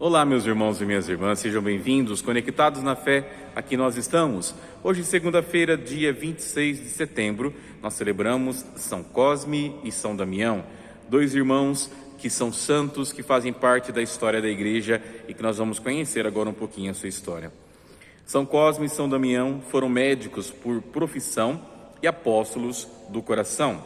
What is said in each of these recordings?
Olá, meus irmãos e minhas irmãs, sejam bem-vindos, conectados na fé, aqui nós estamos. Hoje, segunda-feira, dia 26 de setembro, nós celebramos São Cosme e São Damião, dois irmãos que são santos, que fazem parte da história da igreja e que nós vamos conhecer agora um pouquinho a sua história. São Cosme e São Damião foram médicos por profissão e apóstolos do coração.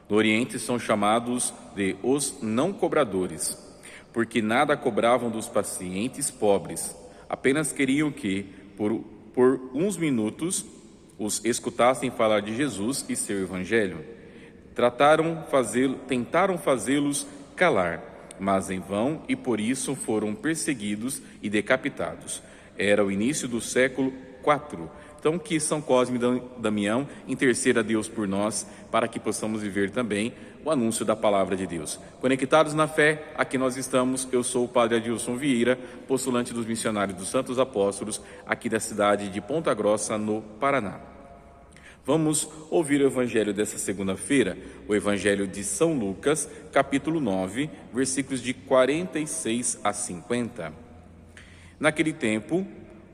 No Oriente são chamados de os não cobradores, porque nada cobravam dos pacientes pobres, apenas queriam que, por uns minutos, os escutassem falar de Jesus e seu Evangelho. Tentaram fazê-los calar, mas em vão, e por isso foram perseguidos e decapitados. Era o início do século IV. Então, que São Cosme e Damião interceda a Deus por nós, para que possamos viver também o anúncio da palavra de Deus. Conectados na fé, aqui nós estamos. Eu sou o Padre Adilson Vieira, postulante dos missionários dos Santos Apóstolos, aqui da cidade de Ponta Grossa, no Paraná. Vamos ouvir o Evangelho dessa segunda-feira, o Evangelho de São Lucas, capítulo 9, versículos de 46 a 50. Naquele tempo,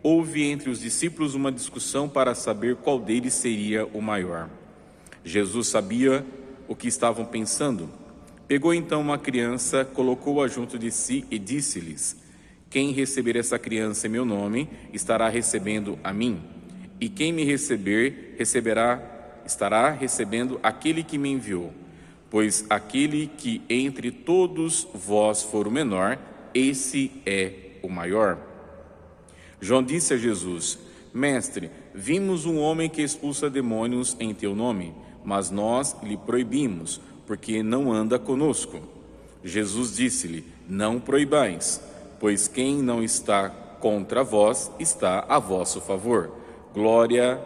houve entre os discípulos uma discussão para saber qual deles seria o maior. Jesus sabia o que estavam pensando. Pegou então uma criança, colocou-a junto de si e disse-lhes: quem receber essa criança em meu nome, estará recebendo a mim. E quem me receber, estará recebendo aquele que me enviou. Pois aquele que entre todos vós for o menor, esse é o maior. João disse a Jesus: Mestre, vimos um homem que expulsa demônios em teu nome, mas nós lhe proibimos, porque não anda conosco. Jesus disse-lhe: não proibais, pois quem não está contra vós está a vosso favor. Glória,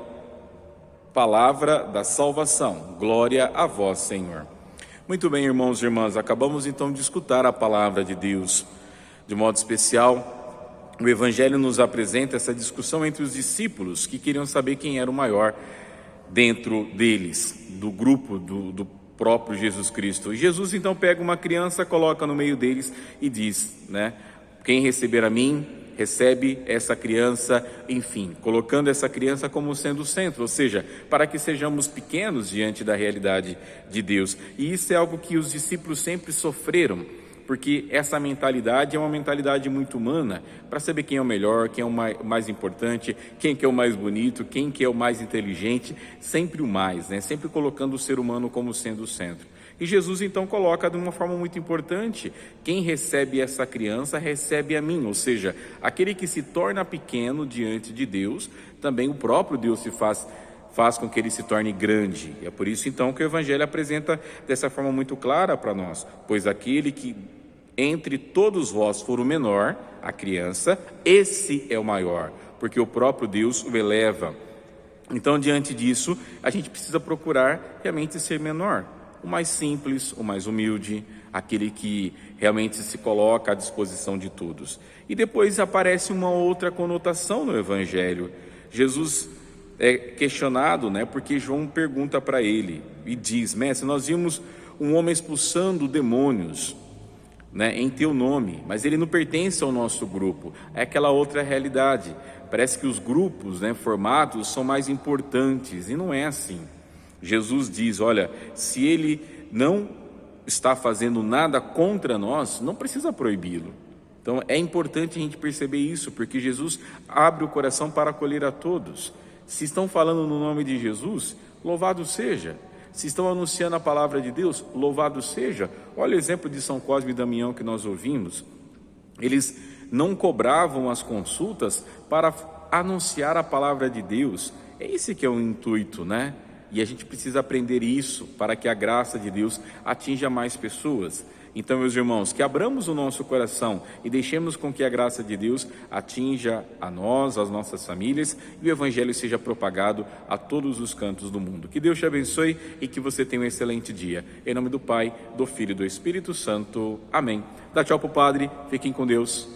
palavra da salvação. Glória a vós, Senhor. Muito bem, irmãos e irmãs, acabamos então de escutar a palavra de Deus. De modo especial, o Evangelho nos apresenta essa discussão entre os discípulos que queriam saber quem era o maior dentro deles, do grupo do próprio Jesus Cristo. E Jesus então pega uma criança, coloca no meio deles e diz, quem receber a mim, recebe essa criança, enfim, colocando essa criança como sendo o centro, ou seja, para que sejamos pequenos diante da realidade de Deus. E isso é algo que os discípulos sempre sofreram, porque essa mentalidade é uma mentalidade muito humana, para saber quem é o melhor, quem é o mais importante, quem que é o mais bonito, quem que é o mais inteligente, sempre o mais, sempre colocando o ser humano como sendo o centro. E Jesus então coloca de uma forma muito importante: quem recebe essa criança recebe a mim, ou seja, aquele que se torna pequeno diante de Deus, também o próprio Deus faz com que ele se torne grande. E é por isso então que o Evangelho apresenta dessa forma muito clara para nós: pois aquele que entre todos vós for o menor, a criança, esse é o maior, porque o próprio Deus o eleva. Então, diante disso, a gente precisa procurar realmente ser menor, o mais simples, o mais humilde, aquele que realmente se coloca à disposição de todos. E depois aparece uma outra conotação no Evangelho. Jesus é questionado, porque João pergunta para ele e diz: Mestre, nós vimos um homem expulsando demônios, em teu nome, mas ele não pertence ao nosso grupo. É aquela outra realidade. Parece que os grupos formados são mais importantes, e não é assim. Jesus diz: olha, se ele não está fazendo nada contra nós, não precisa proibi-lo. Então é importante a gente perceber isso, porque Jesus abre o coração para acolher a todos. Se estão falando no nome de Jesus, louvado seja. Se estão anunciando a palavra de Deus, louvado seja. Olha o exemplo de São Cosme e Damião que nós ouvimos. Eles não cobravam as consultas para anunciar a palavra de Deus. É esse que é o intuito, E a gente precisa aprender isso para que a graça de Deus atinja mais pessoas. Então, meus irmãos, que abramos o nosso coração e deixemos com que a graça de Deus atinja a nós, as nossas famílias, e o Evangelho seja propagado a todos os cantos do mundo. Que Deus te abençoe e que você tenha um excelente dia. Em nome do Pai, do Filho e do Espírito Santo. Amém. Dá tchau pro Padre, fiquem com Deus.